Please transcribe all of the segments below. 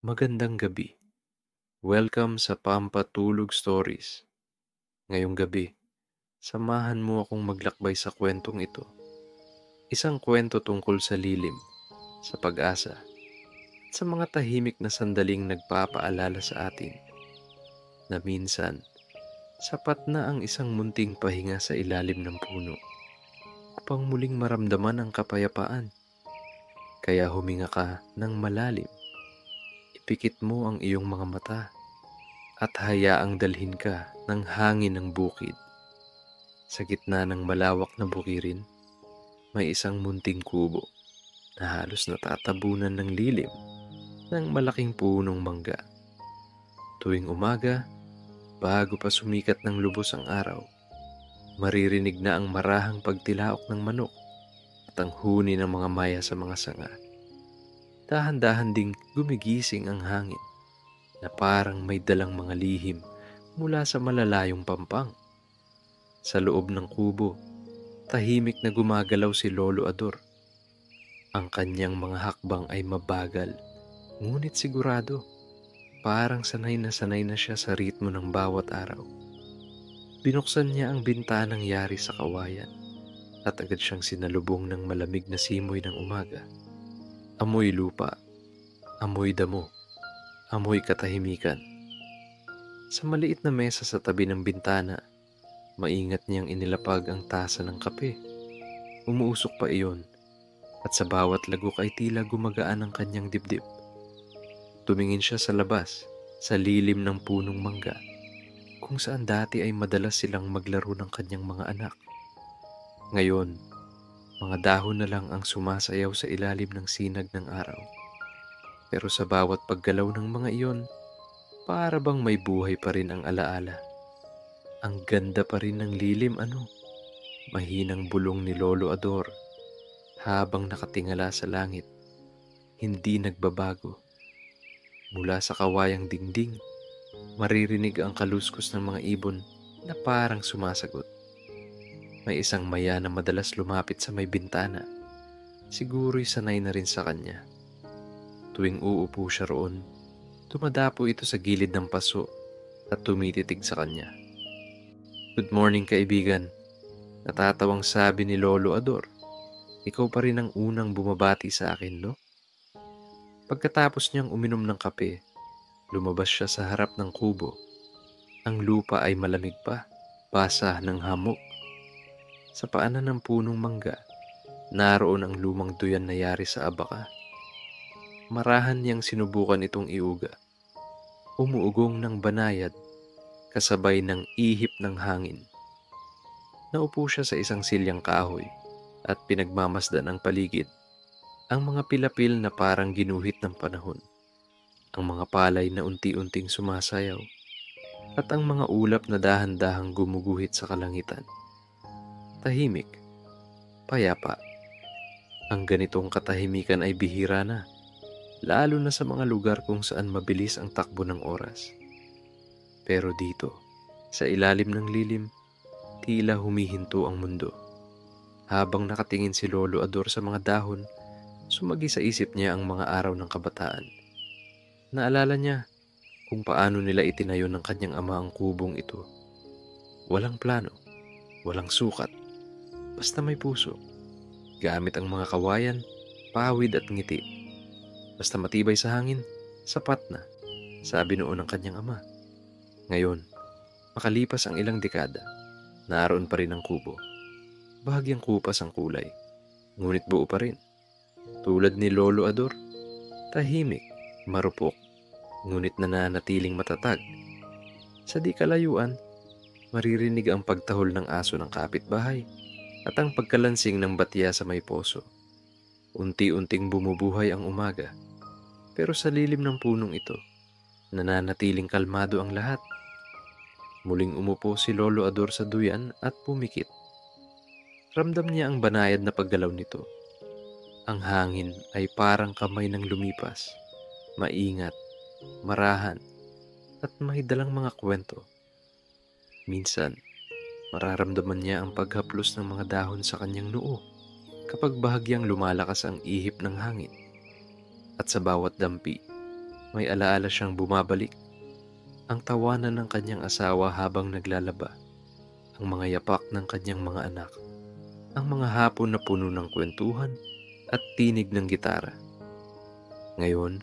Magandang gabi. Welcome sa Pampatulog Stories. Ngayong gabi, samahan mo akong maglakbay sa kwentong ito. Isang kwento tungkol sa lilim, sa pag-asa, at sa mga tahimik na sandaling nagpapaalala sa atin na minsan, sapat na ang isang munting pahinga sa ilalim ng puno upang muling maramdaman ang kapayapaan. Kaya huminga ka ng malalim, ipikit mo ang iyong mga mata at hayaang dalhin ka ng hangin ng bukid. Sa gitna ng malawak na bukirin, may isang munting kubo na halos natatabunan ng lilim ng malaking punong mangga. Tuwing umaga, bago pa sumikat ng lubos ang araw, maririnig na ang marahang pagtilaok ng manok at ang huni ng mga maya sa mga sanga. Dahan-dahan ding gumigising ang hangin na parang may dalang mga lihim mula sa malalayong pampang. Sa loob ng kubo, tahimik na gumagalaw si Lolo Ador. Ang kanyang mga hakbang ay mabagal, ngunit sigurado, parang sanay na siya sa ritmo ng bawat araw. Binuksan niya ang bintanang yari sa kawayan at agad siyang sinalubong ng malamig na simoy ng umaga. Amoy lupa, amoy damo, amoy katahimikan. Sa maliit na mesa sa tabi ng bintana, maingat niyang inilapag ang tasa ng kape. Umuusok pa iyon, at sa bawat lagok ay tila gumagaan ang kanyang dibdib. Tumingin siya sa labas, sa lilim ng punong mangga, kung saan dati ay madalas silang maglaro ng kanyang mga anak. Ngayon, mga dahon na lang ang sumasayaw sa ilalim ng sinag ng araw. Pero sa bawat paggalaw ng mga iyon, para bang may buhay pa rin ang alaala. Ang ganda pa rin ng lilim, mahinang bulong ni Lolo Ador habang nakatingala sa langit. Hindi nagbabago. Mula sa kawayang dingding, maririnig ang kaluskos ng mga ibon na parang sumasagot. May isang maya na madalas lumapit sa may bintana. Siguro'y sanay na rin sa kanya. Tuwing uupo siya roon, dumadapo ito sa gilid ng paso at tumititig sa kanya. "Good morning, kaibigan," natatawang sabi ni Lolo Ador. "Ikaw pa rin ang unang bumabati sa akin, no?" Pagkatapos niyang uminom ng kape, lumabas siya sa harap ng kubo. Ang lupa ay malamig pa, basa ng hamog. Sa paanan ng punong mangga, naroon ang lumang duyan na yari sa abaka. Marahan niyang sinubukan itong iuga. Umuugong ng banayad, kasabay ng ihip ng hangin. Naupo siya sa isang silyang kahoy at pinagmamasdan ang paligid. Ang mga pilapil na parang ginuhit ng panahon, ang mga palay na unti-unting sumasayaw, at ang mga ulap na dahan-dahang gumuguhit sa kalangitan. Tahimik, payapa. Ang ganitong katahimikan ay bihira na, lalo na sa mga lugar kung saan mabilis ang takbo ng oras. Pero dito, sa ilalim ng lilim, tila humihinto ang mundo. Habang nakatingin si Lolo Ador sa mga dahon, sumagi sa isip niya ang mga araw ng kabataan. Naalala niya kung paano nila itinayo ng kanyang ama ang kubong ito. Walang plano, walang sukat, basta may puso. Gamit ang mga kawayan, pawid at ngiti. Basta matibay sa hangin, sapat na, sabi noon ng kanyang ama. Ngayon, makalipas ang ilang dekada, naroon pa rin ang kubo. Bahagyang kupas ang kulay, ngunit buo pa rin. Tulad ni Lolo Ador, tahimik, marupok, ngunit nananatiling matatag. Sa di kalayuan, maririnig ang pagtahol ng aso ng kapitbahay at ang pagkalansing ng batya sa may poso. Unti-unting bumubuhay ang umaga, pero sa lilim ng punong ito, nananatiling kalmado ang lahat. Muling umupo si Lolo Ador sa duyan at pumikit. Ramdam niya ang banayad na paggalaw nito. Ang hangin ay parang kamay ng lumipas, maingat, marahan, at may dalang mga kwento. Minsan, mararamdaman niya ang paghaplos ng mga dahon sa kanyang noo kapag bahagyang lumalakas ang ihip ng hangin. At sa bawat dampi, May alaala siyang bumabalik, ang tawanan ng kanyang asawa habang naglalaba, ang mga yapak ng kanyang mga anak, ang mga hapon na puno ng kwentuhan at tinig ng gitara. Ngayon,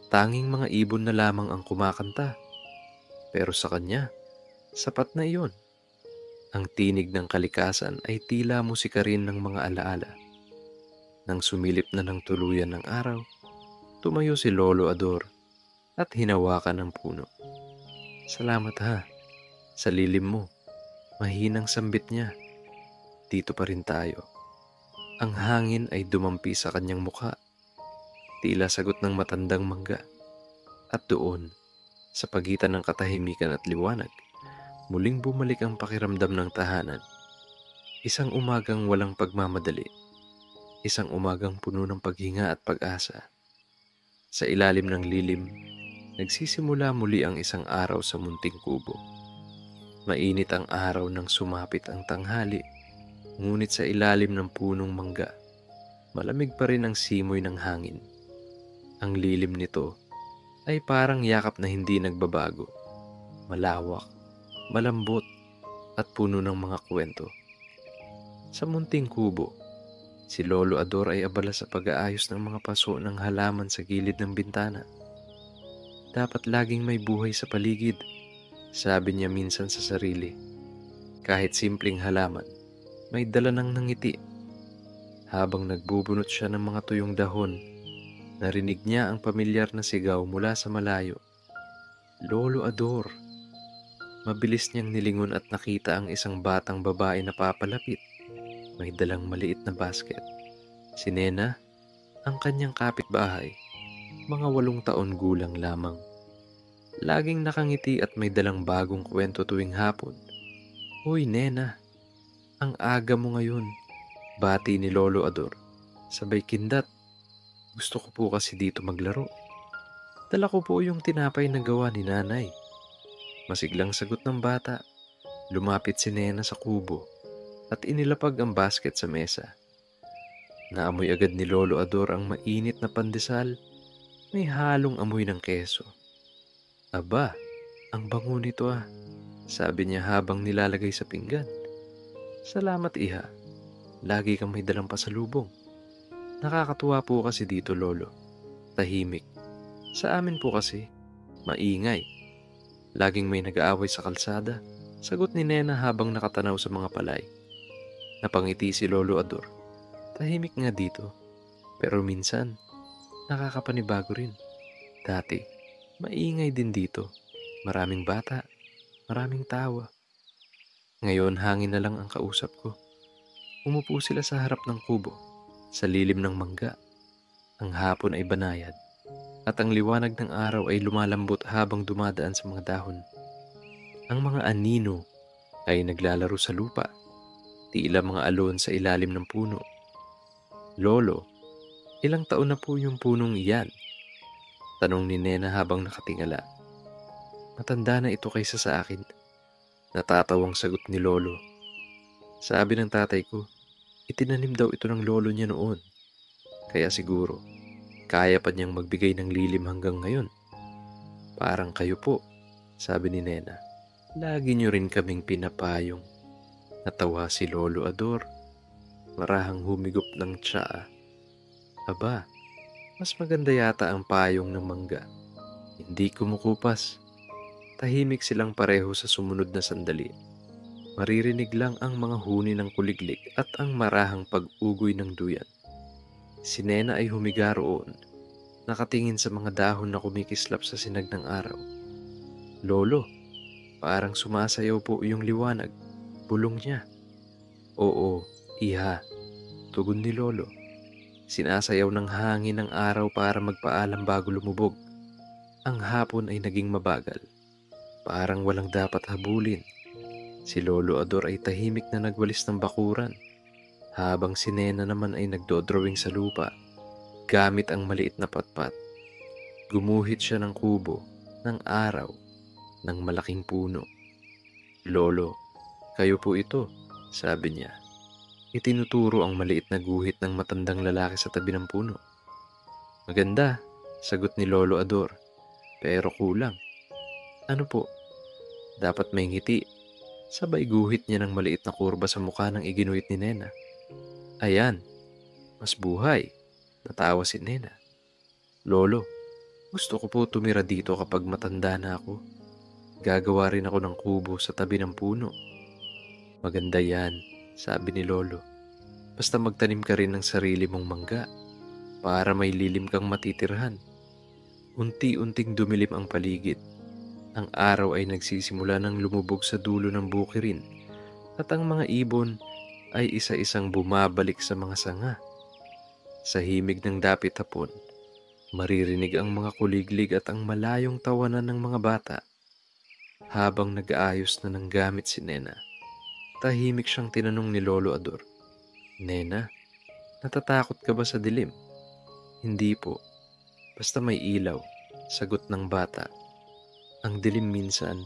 tanging mga ibon na lamang ang kumakanta, pero sa kanya, sapat na iyon. Ang tinig ng kalikasan ay tila musika rin ng mga alaala. Nang sumilip na ng tuluyan ng araw, tumayo si Lolo Ador at hinawakan ang puno. "Salamat ha, sa lilim mo." Mahinang sambit niya. "Dito pa rin tayo." Ang hangin ay dumampi sa kanyang mukha, tila sagot ng matandang mangga. At doon, sa pagitan ng katahimikan at liwanag, muling bumalik ang pakiramdam ng tahanan. Isang umagang walang pagmamadali. Isang umagang puno ng paghinga at pag-asa. Sa ilalim ng lilim, nagsisimula muli ang isang araw sa munting kubo. Mainit ang araw nang sumapit ang tanghali, ngunit sa ilalim ng punong mangga, malamig pa rin ang simoy ng hangin. Ang lilim nito ay parang yakap na hindi nagbabago, malawak, malambot at puno ng mga kwento. Sa munting kubo, si Lolo Ador ay abala sa pag-aayos ng mga paso ng halaman sa gilid ng bintana. "Dapat laging may buhay sa paligid," sabi niya minsan sa sarili. Kahit simpleng halaman, may dala ng ngiti. Habang nagbubunot siya ng mga tuyong dahon, narinig niya ang pamilyar na sigaw mula sa malayo. "Lolo Ador!" Mabilis niyang nilingon at nakita ang isang batang babae na papalapit. May dalang maliit na basket. Si Nena, ang kanyang kapitbahay, mga 8 taon gulang lamang. Laging nakangiti at may dalang bagong kwento tuwing hapon. "Uy, Nena, ang aga mo ngayon," bati ni Lolo Ador. Sabay kindat. "Gusto ko po kasi dito maglaro. Dala ko po yung tinapay na gawa ni Nanay." Masiglang sagot ng bata. Lumapit si Nena sa kubo at inilapag ang basket sa mesa. Naamoy agad ni Lolo Ador ang mainit na pandesal, may halong amoy ng keso. "Aba, ang bango nito ah," sabi niya habang nilalagay sa pinggan. "Salamat iha, lagi kang may dalang pasalubong." "Nakakatuwa po kasi dito, Lolo. Tahimik. Sa amin po kasi, maingay. Laging may nag-aaway sa kalsada," sagot ni Nena habang nakatanaw sa mga palay. Napangiti si Lolo Ador. "Tahimik nga dito, pero minsan, nakakapanibago rin. Dati, maingay din dito. Maraming bata, maraming tawa. Ngayon hangin na lang ang kausap ko." Umupo sila sa harap ng kubo, sa lilim ng mangga. Ang hapon ay banayad, at ang liwanag ng araw ay lumalambot habang dumadaan sa mga dahon. Ang mga anino ay naglalaro sa lupa, tila mga alon sa ilalim ng puno. "Lolo, ilang taon na po yung punong iyan?" tanong ni Nena habang nakatingala. "Matanda na ito kaysa sa akin," natatawang sagot ni Lolo. "Sabi ng tatay ko, itinanim daw ito ng lolo niya noon. Kaya siguro, kaya pa niyang magbigay ng lilim hanggang ngayon." "Parang kayo po," sabi ni Nena. "Lagi niyo rin kaming pinapayong." Natawa si Lolo Ador. Marahang humigop ng tsaa. "Aba, mas maganda yata ang payong ng mangga. Hindi kumukupas." Tahimik silang pareho sa sumunod na sandali. Maririnig lang ang mga huni ng kuliglig at ang marahang pag-ugoy ng duyan. Si Nena ay humiga roon, nakatingin sa mga dahon na kumikislap sa sinag ng araw. "Lolo, parang sumasayaw po yung liwanag," bulong niya. "Oo, iha," tugon ni Lolo. Sinasayaw ng hangin ng araw para magpaalam bago lumubog. Ang hapon ay naging mabagal, parang walang dapat habulin. Si Lolo Ador ay tahimik na nagwalis ng bakuran, habang si Nena naman ay nagdodrawing sa lupa, gamit ang maliit na patpat. Gumuhit siya ng kubo, ng araw, ng malaking puno. "Lolo, kayo po ito," sabi niya. Itinuturo ang maliit na guhit ng matandang lalaki sa tabi ng puno. "Maganda," sagot ni Lolo Ador. Pero kulang. Ano po? Dapat may ngiti. Sabay guhit niya ng maliit na kurba sa mukha ng iginuhit ni Nena. Ayan, mas buhay. Natawa si Nena. Lolo, gusto ko po tumira dito kapag matanda na ako. Gagawa rin ako ng kubo sa tabi ng puno. Maganda yan, sabi ni Lolo. Basta magtanim ka rin ng sarili mong mangga para may lilim kang matitirhan. Unti-unting dumilim ang paligid. Ang araw ay nagsisimula ng lumubog sa dulo ng bukirin at ang mga ibon ay isa-isang bumabalik sa mga sanga. Sa himig ng dapit hapon, maririnig ang mga kuliglig at ang malayong tawanan ng mga bata. Habang nag-aayos na ng gamit si Nena, tahimik siyang tinanong ni Lolo Ador, Nena, natatakot ka ba sa dilim? Hindi po, basta may ilaw, sagot ng bata. Ang dilim minsan,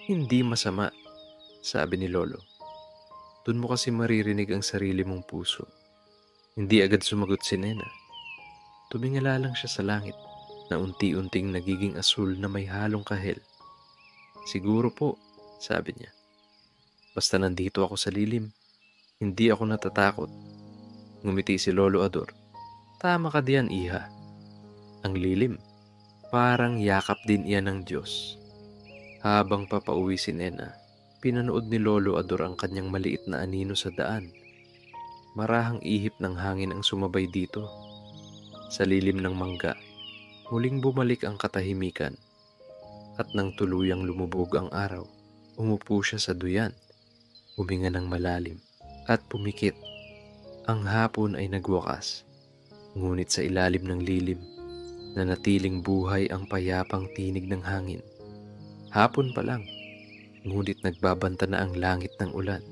hindi masama, sabi ni Lolo. Doon mo kasi maririnig ang sarili mong puso. Hindi agad sumagot si Nena. Tumingala lang siya sa langit na unti-unting nagiging asul na may halong kahel. Siguro po, sabi niya. Basta nandito ako sa lilim, hindi ako natatakot. Ngumiti si Lolo Ador. Tama ka diyan, iha. Ang lilim, parang yakap din iyan ng Diyos. Habang papauwi si Nena, pinanood ni Lolo Ador ang kanyang maliit na anino sa daan. Marahang ihip ng hangin ang sumabay dito. Sa lilim ng mangga, muling bumalik ang katahimikan. At nang tuluyang lumubog ang araw, umupo siya sa duyan, huminga ng malalim, at pumikit. Ang hapon ay nagwakas, ngunit sa ilalim ng lilim, nanatiling buhay ang payapang tinig ng hangin. Hapon pa lang, ngunit nagbabanta na ang langit ng ulan.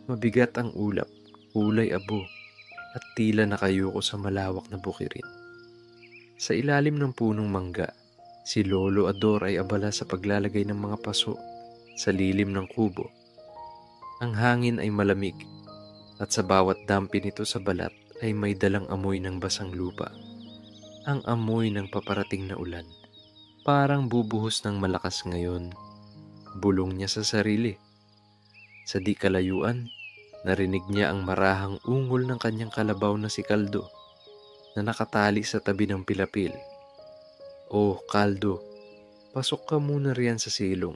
Mabigat ang ulap, kulay abo, at tila nakayuko sa malawak na bukirin. Sa ilalim ng punong mangga, si Lolo Ador ay abala sa paglalagay ng mga paso sa lilim ng kubo. Ang hangin ay malamig at sa bawat dampi nito sa balat ay may dalang amoy ng basang lupa. Ang amoy ng paparating na ulan. Parang bubuhos ng malakas ngayon. Bulong niya sa sarili. Sa di kalayuan, narinig niya ang marahang ungol ng kanyang kalabaw na si Kaldo na nakatali sa tabi ng pilapil. Oh, Kaldo, pasok ka muna riyan sa silong.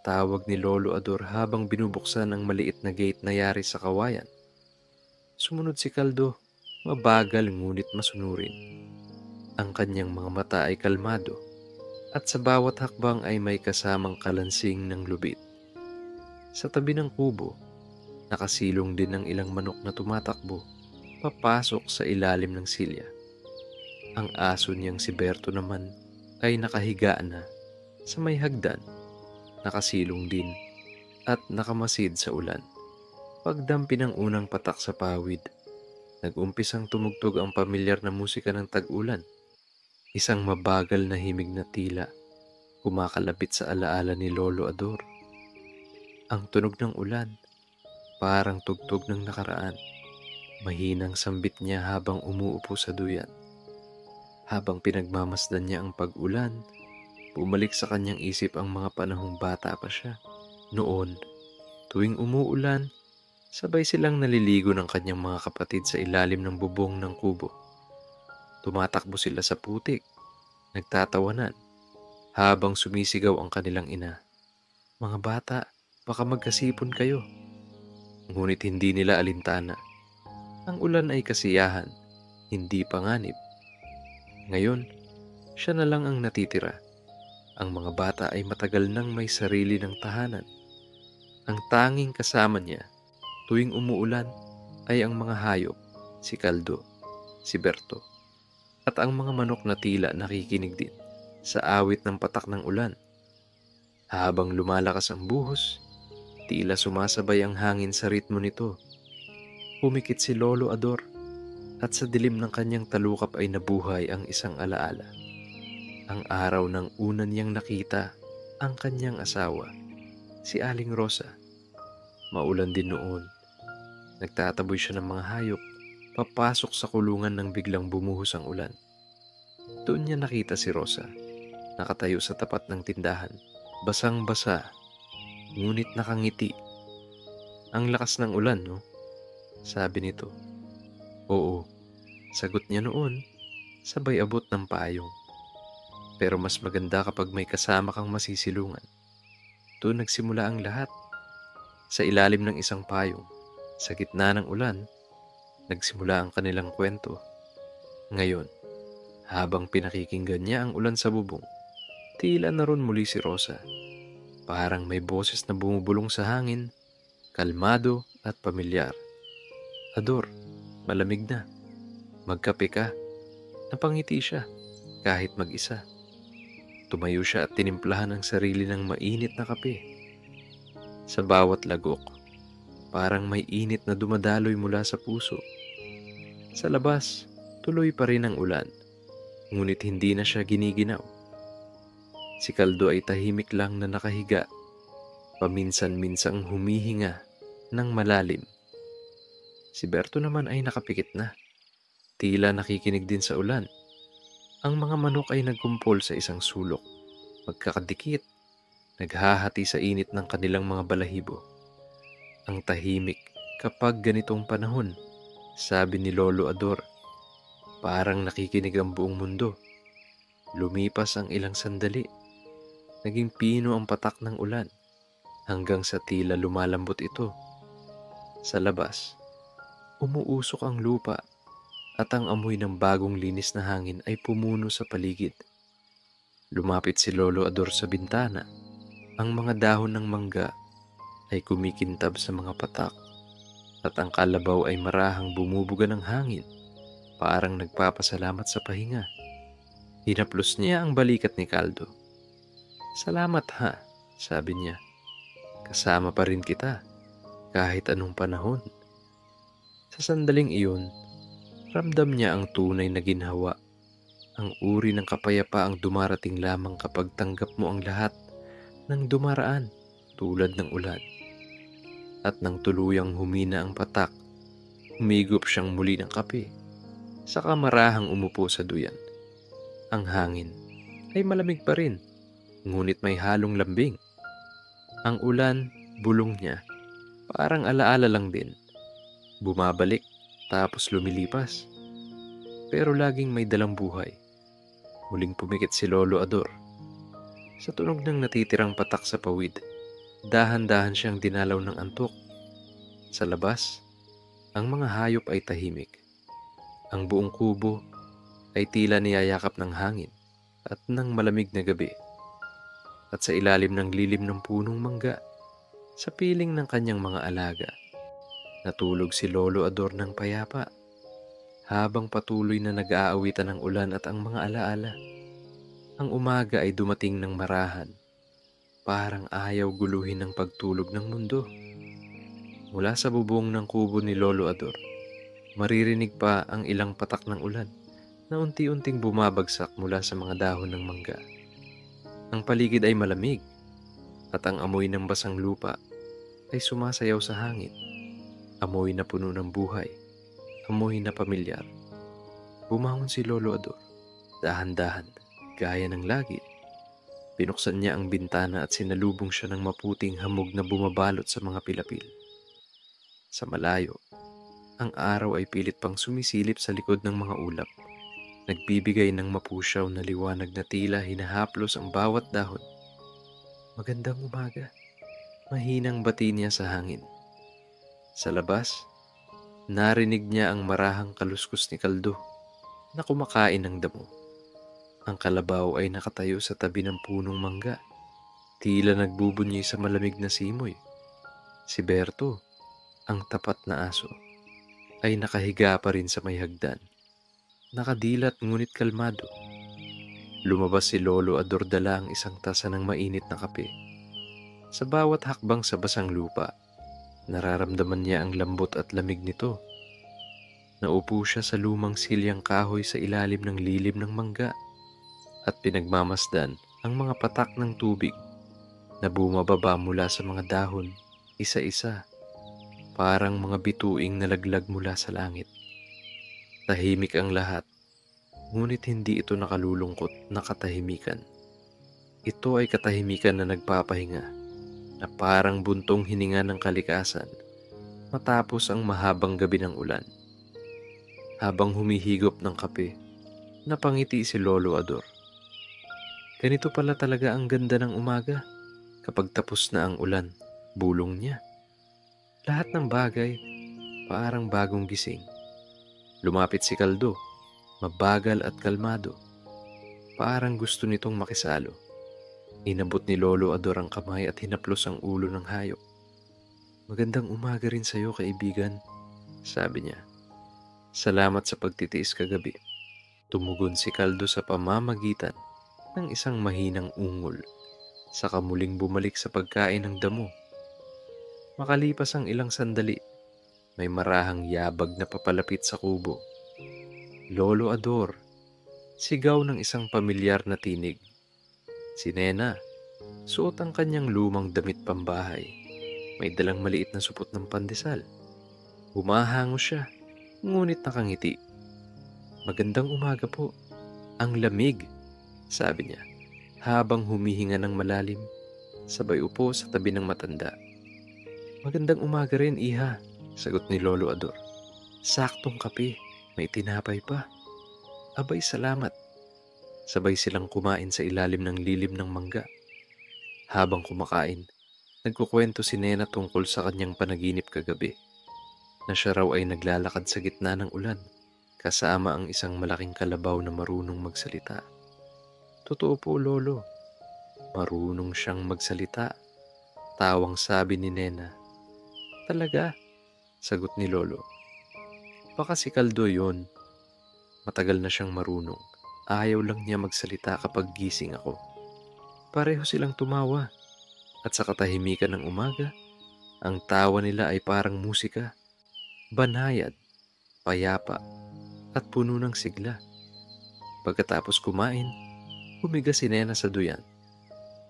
Tawag ni Lolo Ador habang binubuksan ang maliit na gate na yari sa kawayan. Sumunod si Kaldo, mabagal ngunit masunurin. Ang kanyang mga mata ay kalmado at sa bawat hakbang ay may kasamang kalansing ng lubid. Sa tabi ng kubo, nakasilong din ang ilang manok na tumatakbo, papasok sa ilalim ng silya. Ang aso niyang si Berto naman ay nakahiga na sa may hagdan, nakasilong din at nakamasid sa ulan. Pagdampi ng unang patak sa pawid, nag-umpisang tumugtog ang pamilyar na musika ng tag-ulan. Isang mabagal na himig na tila kumakalapit sa alaala ni Lolo Ador. Ang tunog ng ulan, parang tugtog ng nakaraan. Mahinang sambit niya habang umuupo sa duyan. Habang pinagmamasdan niya ang pag-ulan, bumalik sa kanyang isip ang mga panahong bata pa siya. Noon, tuwing umuulan, sabay silang naliligo ng kanyang mga kapatid sa ilalim ng bubong ng kubo. Tumatakbo sila sa putik, nagtatawanan, habang sumisigaw ang kanilang ina. Mga bata, baka magkasipon kayo. Ngunit hindi nila alintana. Ang ulan ay kasiyahan, hindi panganib. Ngayon, siya na lang ang natitira. Ang mga bata ay matagal nang may sarili ng tahanan. Ang tanging kasama niya tuwing umuulan ay ang mga hayop, si Kaldo, si Berto, at ang mga manok na tila nakikinig din sa awit ng patak ng ulan. Habang lumalakas ang buhos, tila sumasabay ang hangin sa ritmo nito. Pumikit si Lolo Ador at sa dilim ng kanyang talukap ay nabuhay ang isang alaala. Ang araw ng una niyang nakita ang kanyang asawa, si Aling Rosa. Maulan din noon. Nagtataboy siya ng mga hayop, papasok sa kulungan nang biglang bumuhos ang ulan. Doon niya nakita si Rosa. nakatayo sa tapat ng tindahan. Basang-basa, ngunit nakangiti. "Ang lakas ng ulan, no?" sabi nito. "Oo," sagot niya noon, sabay abot ng payong. "Pero mas maganda kapag may kasama kang masisilungan." Doon nagsimula ang lahat. Sa ilalim ng isang payong, sa gitna ng ulan, nagsimula ang kanilang kwento. Ngayon, habang pinakikinggan niya ang ulan sa bubong, tila naroon muli si Rosa. Parang may boses na bumubulong sa hangin, kalmado at pamilyar. "Ador, malamig na. Magkape ka." Napangiti siya, kahit mag-isa. Tumayo siya at tinimplahan ang sarili ng mainit na kape. Sa bawat lagok, parang may init na dumadaloy mula sa puso. Sa labas, tuloy pa rin ang ulan, ngunit hindi na siya giniginaw. Si Kaldo ay tahimik lang na nakahiga, paminsan-minsang humihinga ng malalim. Si Berto naman ay nakapikit na, tila nakikinig din sa ulan. Ang mga manok ay nagkumpol sa isang sulok, magkakadikit, naghahati sa init ng kanilang mga balahibo. "Ang tahimik kapag ganitong panahon," sabi ni Lolo Ador. "Parang nakikinig ang buong mundo." Lumipas ang ilang sandali. Naging pino ang patak ng ulan, hanggang sa tila lumalambot ito. Sa labas, umuusok ang lupa at ang amoy ng bagong linis na hangin ay pumuno sa paligid. Lumapit si Lolo Ador sa bintana. Ang mga dahon ng mangga ay kumikintab sa mga patak at ang kalabaw ay marahang bumubuga ng hangin, parang nagpapasalamat sa pahinga. Hinaplos niya ang balikat ni Kaldo. "Salamat ha," sabi niya. "Kasama pa rin kita kahit anong panahon." Sa sandaling iyon, ramdam niya ang tunay na ginhawa, ang uri ng kapayapaang dumarating lamang kapag tanggap mo ang lahat ng dumaraan tulad ng ulan. At nang tuluyang humina ang patak, humigop siyang muli ng kape, saka marahang umupo sa duyan. Ang hangin ay malamig pa rin, ngunit may halong lambing. Ang ulan, bulong niya, parang alaala lang din. Bumabalik, tapos lumilipas. Pero laging may dalang buhay. Muling pumikit si Lolo Ador. Sa tunog ng natitirang patak sa pawid, dahan-dahan siyang dinalaw ng antok. Sa labas, ang mga hayop ay tahimik. Ang buong kubo ay tila niyayakap ng hangin at ng malamig na gabi. At sa ilalim ng lilim ng punong mangga, sa piling ng kanyang mga alaga, natulog si Lolo Ador ng payapa, habang patuloy na nag-aawitan ng ulan at ang mga alaala. Ang umaga ay dumating ng marahan, parang ayaw guluhin ng pagtulog ng mundo. Mula sa bubong ng kubo ni Lolo Ador, maririnig pa ang ilang patak ng ulan na unti-unting bumabagsak mula sa mga dahon ng mangga. Ang paligid ay malamig at ang amoy ng basang lupa ay sumasayaw sa hangin. Amoy na puno ng buhay, amoy na pamilyar. Bumangon si Lolo Ador, dahan-dahan, gaya ng lagi. Binuksan niya ang bintana at sinalubong siya ng maputing hamog na bumabalot sa mga pilapil. Sa malayo, ang araw ay pilit pang sumisilip sa likod ng mga ulap, nagbibigay ng mapusyaw na liwanag na tila hinahaplos ang bawat dahon. "Magandang umaga," mahinang bati niya sa hangin. Sa labas, narinig niya ang marahang kaluskos ni Kaldo na kumakain ng damo. Ang kalabaw ay nakatayo sa tabi ng punong mangga, tila nagbubunyi sa malamig na simoy. Si Berto, ang tapat na aso, ay nakahiga pa rin sa may hagdan, nakadilat ngunit kalmado. Lumabas si Lolo Ador dala ang isang tasa ng mainit na kape. Sa bawat hakbang sa basang lupa, nararamdaman niya ang lambot at lamig nito. Naupo siya sa lumang silyang kahoy sa ilalim ng lilim ng mangga at pinagmamasdan ang mga patak ng tubig na bumababa mula sa mga dahon, isa-isa, parang mga bituing nalaglag mula sa langit. Tahimik ang lahat, ngunit hindi ito nakalulungkot na katahimikan. Ito ay katahimikan na nagpapahinga, na parang buntong hininga ng kalikasan matapos ang mahabang gabi ng ulan. Habang humihigop ng kape, napangiti si Lolo Ador. Ganito pala talaga ang ganda ng umaga kapag tapos na ang ulan, bulong niya. Lahat ng bagay parang bagong gising. Lumapit si Kaldo, mabagal at kalmado. Parang gusto nitong makisalo. Inabot ni Lolo Ador ang kamay at hinaplos ang ulo ng hayop. Magandang umaga rin sa'yo, kaibigan, sabi niya. Salamat sa pagtitiis kagabi. Tumugon si Kaldo sa pamamagitan ng isang mahinang ungol. Saka muling bumalik sa pagkain ng damo. Makalipas ang ilang sandali, may marahang yabag na papalapit sa kubo. Lolo Ador, sigaw ng isang pamilyar na tinig. Si Nena, suot ang kanyang lumang damit pambahay. May dalang maliit na supot ng pandesal. Humahango siya, ngunit nakangiti. Magandang umaga po. Ang lamig, sabi niya, habang humihinga ng malalim, sabay upo sa tabi ng matanda. Magandang umaga rin, iha, sagot ni Lolo Ador. Saktong kape, may tinapay pa. Abay, salamat. Sabay silang kumain sa ilalim ng lilim ng mangga. Habang kumakain, nagkukwento si Nena tungkol sa kanyang panaginip kagabi, na siya raw ay naglalakad sa gitna ng ulan, kasama ang isang malaking kalabaw na marunong magsalita. Totoo po, Lolo. Marunong siyang magsalita. Tawang sabi ni Nena. Talaga? Sagot ni Lolo. Baka si Kaldo yun. Matagal na siyang marunong. Ayaw lang niya magsalita kapag gising ako. Pareho silang tumawa. At sa katahimikan ng umaga, ang tawa nila ay parang musika. Banayad, payapa, at puno ng sigla. Pagkatapos kumain, humiga si Nena sa duyan.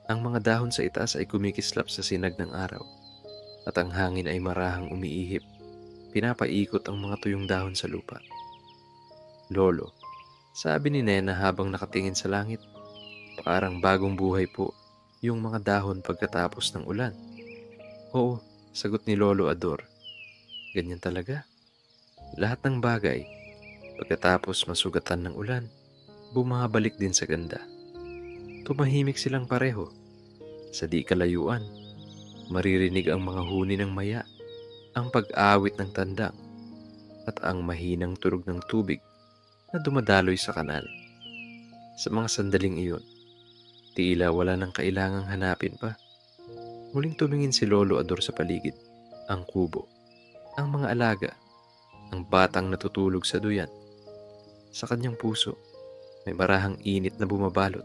Ang mga dahon sa itaas ay kumikislap sa sinag ng araw. At ang hangin ay marahang umiihip. Pinapaikot ang mga tuyong dahon sa lupa. Lolo, sabi ni Nena habang nakatingin sa langit, parang bagong buhay po yung mga dahon pagkatapos ng ulan. Oo, sagot ni Lolo Ador. Ganyan talaga. Lahat ng bagay, pagkatapos masugatan ng ulan, bumabalik din sa ganda. Tumahimik silang pareho. Sa di kalayuan, maririnig ang mga huni ng maya, ang pag-awit ng tandang, at ang mahinang tunog ng tubig na dumadaloy sa kanal. Sa mga sandaling iyon, tila wala nang kailangang hanapin pa. Muling tumingin si Lolo Ador sa paligid, ang kubo, ang mga alaga, ang batang natutulog sa duyan. Sa kanyang puso, may marahang init na bumabalot.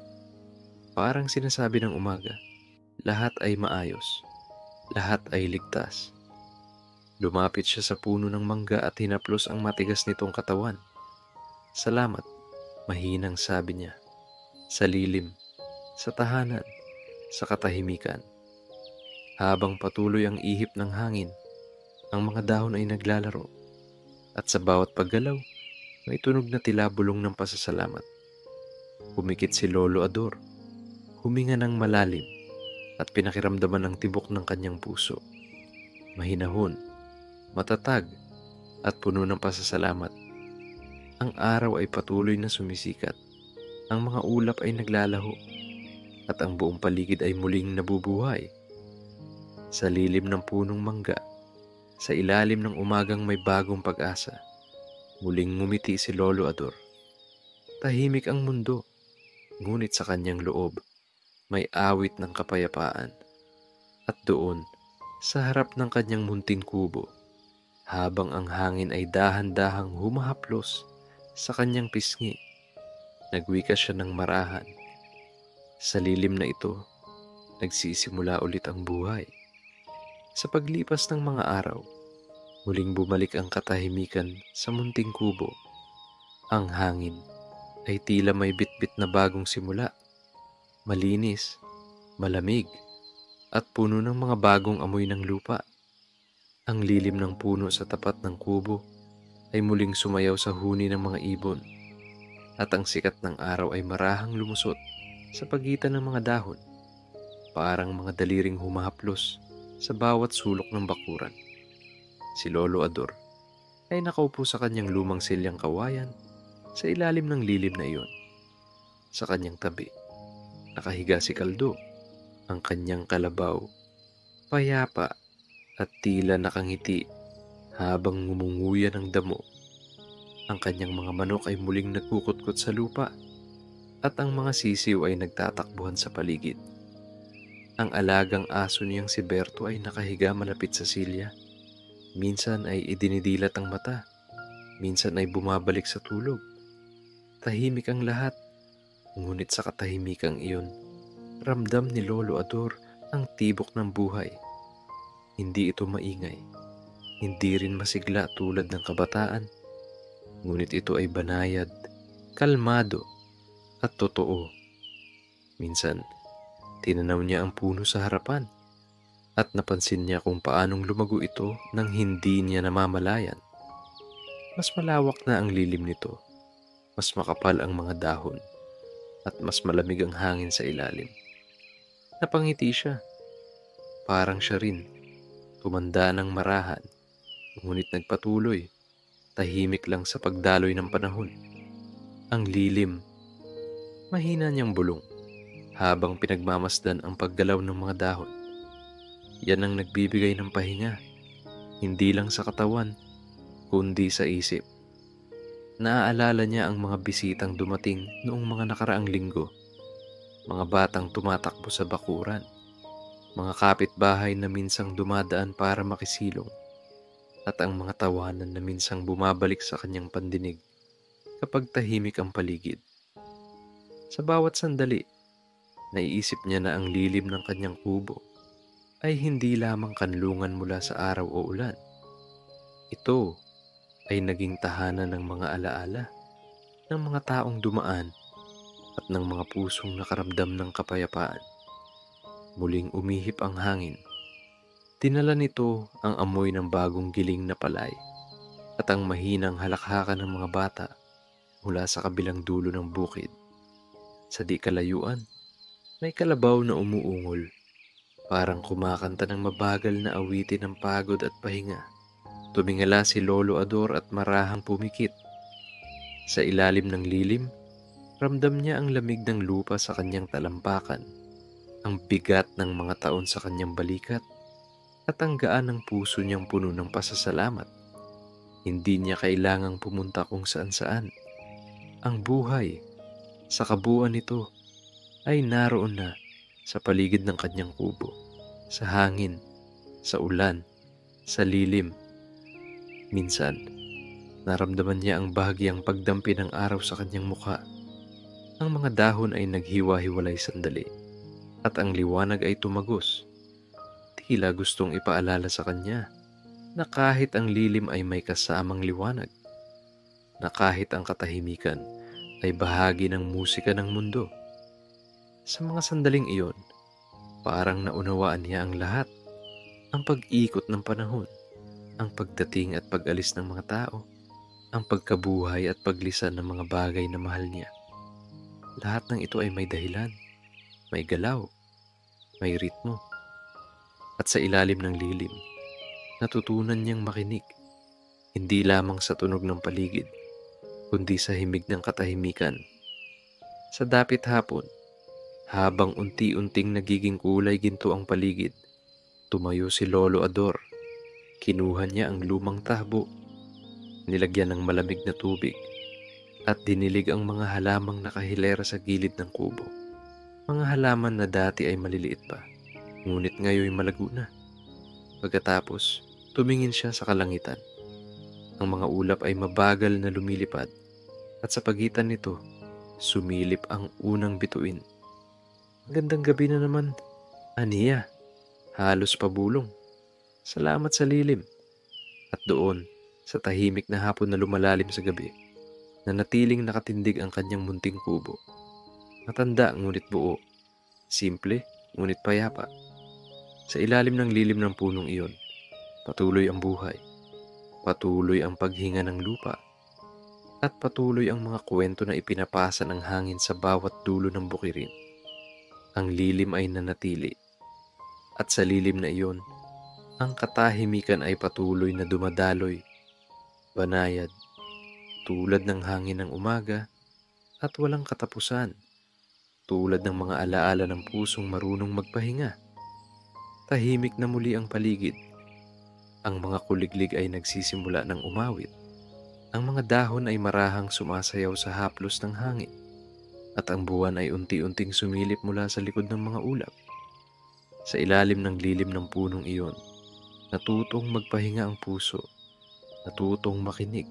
Parang sinasabi ng umaga, lahat ay maayos. Lahat ay ligtas. Lumapit siya sa puno ng mangga at hinaplos ang matigas nitong katawan. Salamat, mahinang sabi niya. Sa lilim, sa tahanan, sa katahimikan. Habang patuloy ang ihip ng hangin, ang mga dahon ay naglalaro. At sa bawat paggalaw, may tunog na tila bulong ng pasasalamat. Humikit si Lolo Ador. Huminga ng malalim at pinakiramdaman ang tibok ng kanyang puso. Mahinahon, matatag, at puno ng pasasalamat. Ang araw ay patuloy na sumisikat. Ang mga ulap ay naglalaho at ang buong paligid ay muling nabubuhay. Sa lilim ng punong mangga, sa ilalim ng umagang may bagong pag-asa, muling ngumiti si Lolo Ador. Tahimik ang mundo, ngunit sa kanyang loob, may awit ng kapayapaan. At doon, sa harap ng kanyang munting kubo, habang ang hangin ay dahan-dahang humahaplos sa kanyang pisngi, nagwika siya ng marahan. Sa lilim na ito, nagsisimula ulit ang buhay. Sa paglipas ng mga araw, muling bumalik ang katahimikan sa munting kubo. Ang hangin ay tila may bitbit na bagong simula. Malinis, malamig, at puno ng mga bagong amoy ng lupa. Ang lilim ng puno sa tapat ng kubo ay muling sumayaw sa huni ng mga ibon, at ang sikat ng araw ay marahang lumusot sa pagitan ng mga dahon, parang mga daliring humahaplos sa bawat sulok ng bakuran. Si Lolo Ador ay nakaupo sa kanyang lumang silyang kawayan sa ilalim ng lilim na iyon. Sa kanyang tabi, nakahiga si Kaldo, ang kanyang kalabaw, payapa at tila nakangiti habang ngumunguya ng damo. Ang kanyang mga manok ay muling nagkukutkot sa lupa at ang mga sisiw ay nagtatakbuhan sa paligid. Ang alagang aso niyang si Berto ay nakahiga malapit sa silya. Minsan ay idinidilat ang mata, minsan ay bumabalik sa tulog. Tahimik ang lahat, ngunit sa katahimikang iyon, ramdam ni Lolo Ador ang tibok ng buhay. Hindi ito maingay, hindi rin masigla tulad ng kabataan, ngunit ito ay banayad, kalmado, at totoo. Minsan, tinanaw niya ang puno sa harapan at napansin niya kung paanong lumago ito nang hindi niya namamalayan. Mas malawak na ang lilim nito, mas makapal ang mga dahon, at mas malamig ang hangin sa ilalim. Napangiti siya, parang siya rin, tumanda ng marahan, ngunit nagpatuloy, tahimik lang sa pagdaloy ng panahon. Ang lilim, mahina niyang bulong, habang pinagmamasdan ang paggalaw ng mga dahon. Yan ang nagbibigay ng pahinga, hindi lang sa katawan, kundi sa isip. Naaalala niya ang mga bisitang dumating noong mga nakaraang linggo, mga batang tumatakbo sa bakuran, mga kapitbahay na minsang dumadaan para makisilong, at ang mga tawanan na minsang bumabalik sa kanyang pandinig kapag tahimik ang paligid. Sa bawat sandali, naiisip niya na ang lilim ng kanyang kubo ay hindi lamang kanlungan mula sa araw o ulan. Ito ay naging tahanan ng mga alaala, ng mga taong dumaan at ng mga pusong nakaramdam ng kapayapaan. Muling umihip ang hangin. Dinala nito ang amoy ng bagong giling na palay at ang mahinang halakhakan ng mga bata mula sa kabilang dulo ng bukid. Sa di kalayuan, may kalabaw na umuungol, parang kumakanta ng mabagal na awitin ng pagod at pahinga. Tumingala si Lolo Ador at marahang pumikit. Sa ilalim ng lilim, ramdam niya ang lamig ng lupa sa kanyang talampakan, ang bigat ng mga taon sa kanyang balikat, at ang gaan ng puso niyang puno ng pasasalamat. Hindi niya kailangang pumunta kung saan-saan. Ang buhay, sa kabuuan nito, ay naroon na sa paligid ng kanyang kubo, sa hangin, sa ulan, sa lilim. Minsan, naramdaman niya ang bahagyang pagdampi ng araw sa kanyang mukha. Ang mga dahon ay naghiwa-hiwalay sandali, at ang liwanag ay tumagos. Tila gustong ipaalala sa kanya na kahit ang lilim ay may kasamang liwanag, na kahit ang katahimikan ay bahagi ng musika ng mundo. Sa mga sandaling iyon, parang naunawaan niya ang lahat, ang pag-ikot ng panahon, ang pagdating at pag-alis ng mga tao, ang pagkabuhay at paglisan ng mga bagay na mahal niya. Lahat ng ito ay may dahilan, may galaw, may ritmo. At sa ilalim ng lilim, natutunan niyang makinig, hindi lamang sa tunog ng paligid, kundi sa himig ng katahimikan. Sa dapit hapon, habang unti-unting nagiging kulay ginto ang paligid, tumayo si Lolo Ador. Kinuha niya ang lumang tahbo, nilagyan ng malamig na tubig, at dinilig ang mga halamang nakahilera sa gilid ng kubo. Mga halaman na dati ay maliliit pa, ngunit ngayon malago na. Pagkatapos, tumingin siya sa kalangitan. Ang mga ulap ay mabagal na lumilipad, at sa pagitan nito, sumilip ang unang bituin. Magandang gabi na naman, Aniya. Halos pabulong. Salamat sa lilim. At doon, sa tahimik na hapon na lumalalim sa gabi, nanatiling nakatindig ang kanyang munting kubo. Matanda ngunit buo, simple ngunit payapa. Sa ilalim ng lilim ng punong iyon, patuloy ang buhay, patuloy ang paghinga ng lupa, at patuloy ang mga kwento na ipinapasa ng hangin sa bawat dulo ng bukirin. Ang lilim ay nanatili, at sa lilim na iyon, ang katahimikan ay patuloy na dumadaloy, banayad, tulad ng hangin ng umaga at walang katapusan, tulad ng mga alaala ng pusong marunong magpahinga. Tahimik na muli ang paligid. Ang mga kuliglig ay nagsisimula ng umawit. Ang mga dahon ay marahang sumasayaw sa haplos ng hangin, at ang buwan ay unti-unting sumilip mula sa likod ng mga ulap. Sa ilalim ng lilim ng punong iyon, natutong magpahinga ang puso, natutong makinig,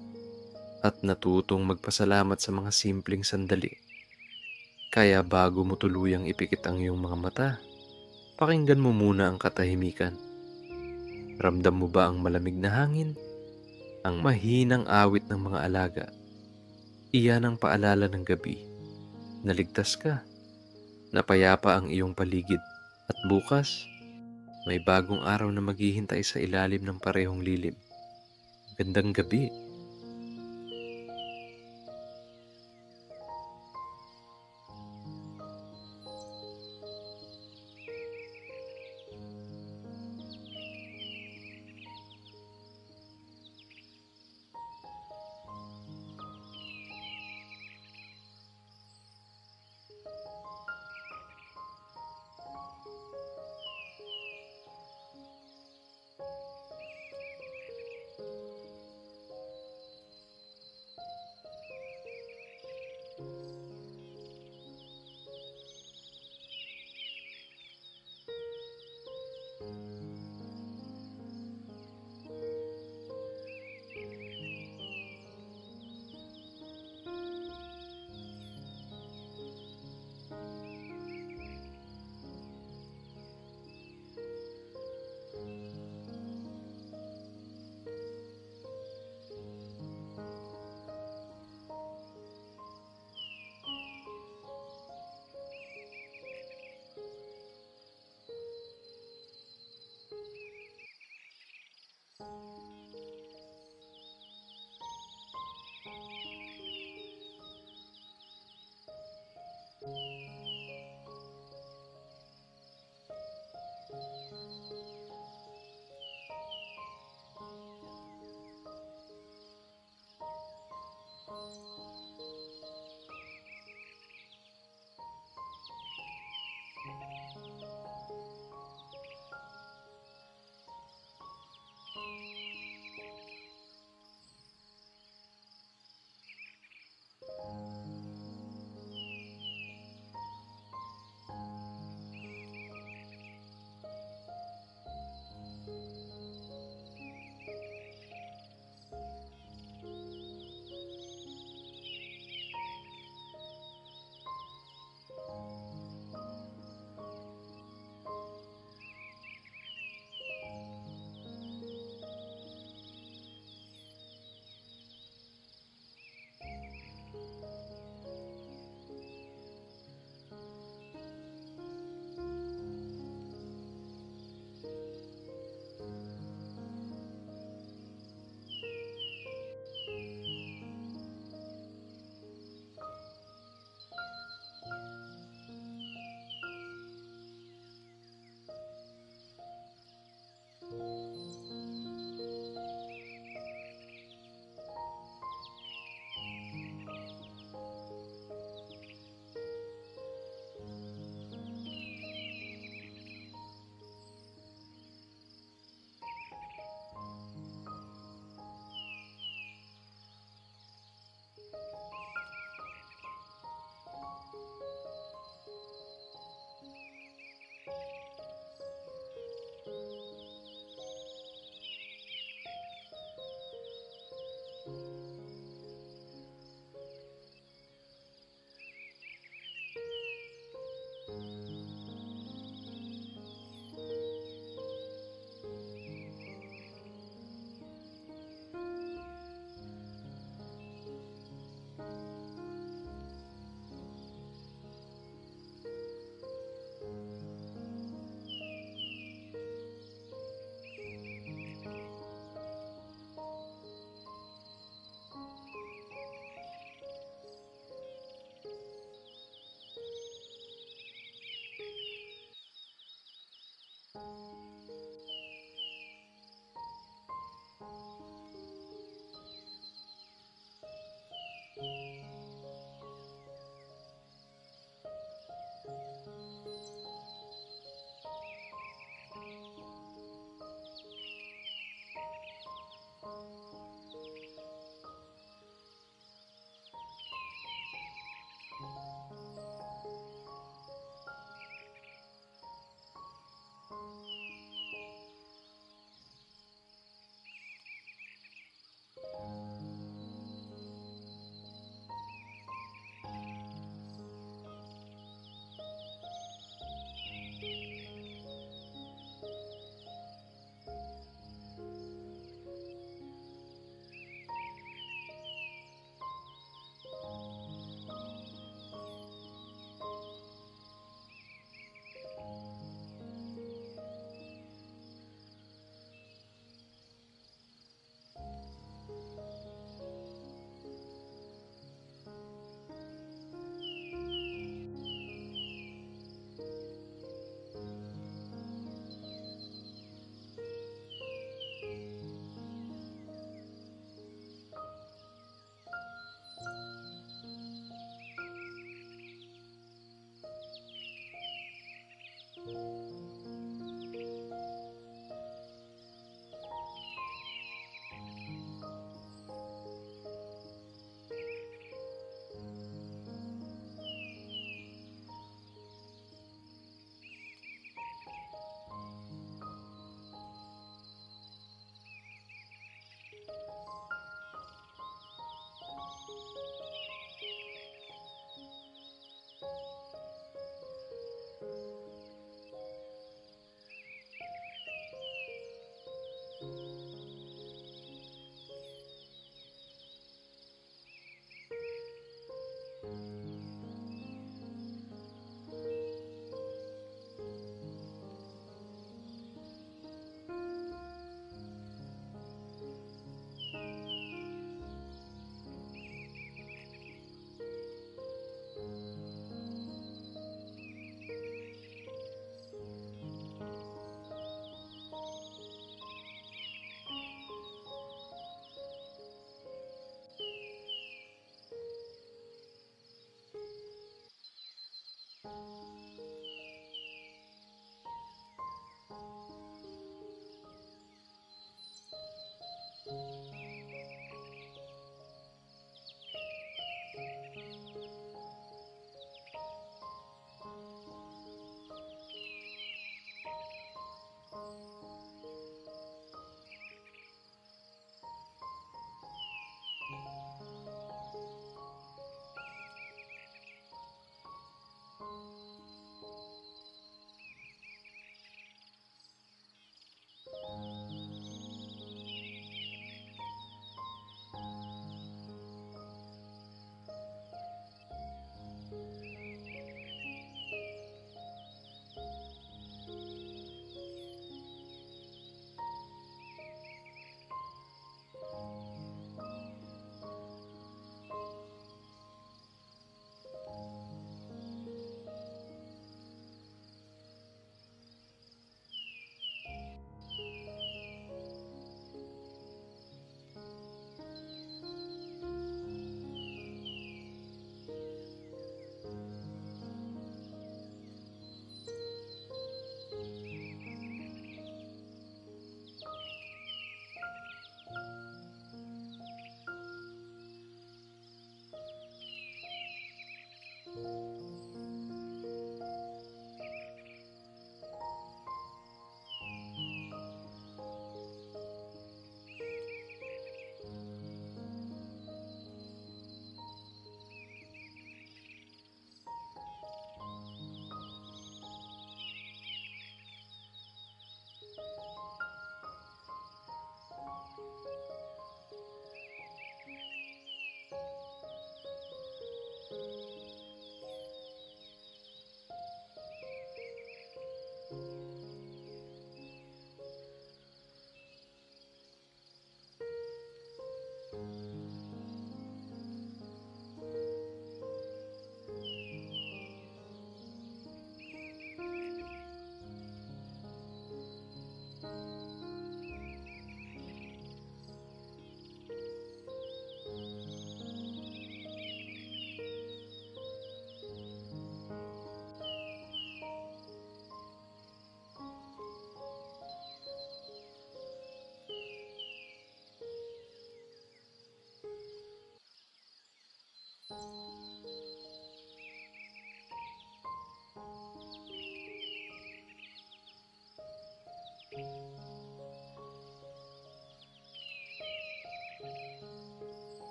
at natutong magpasalamat sa mga simpleng sandali. Kaya bago mo tuluyang ipikit ang iyong mga mata, pakinggan mo muna ang katahimikan. Ramdam mo ba ang malamig na hangin? Ang mahinang awit ng mga alaga? Iyan ang paalala ng gabi na ligtas ka, na payapa ang iyong paligid. At bukas, may bagong araw na maghihintay sa ilalim ng parehong lilim. Gandang gabi.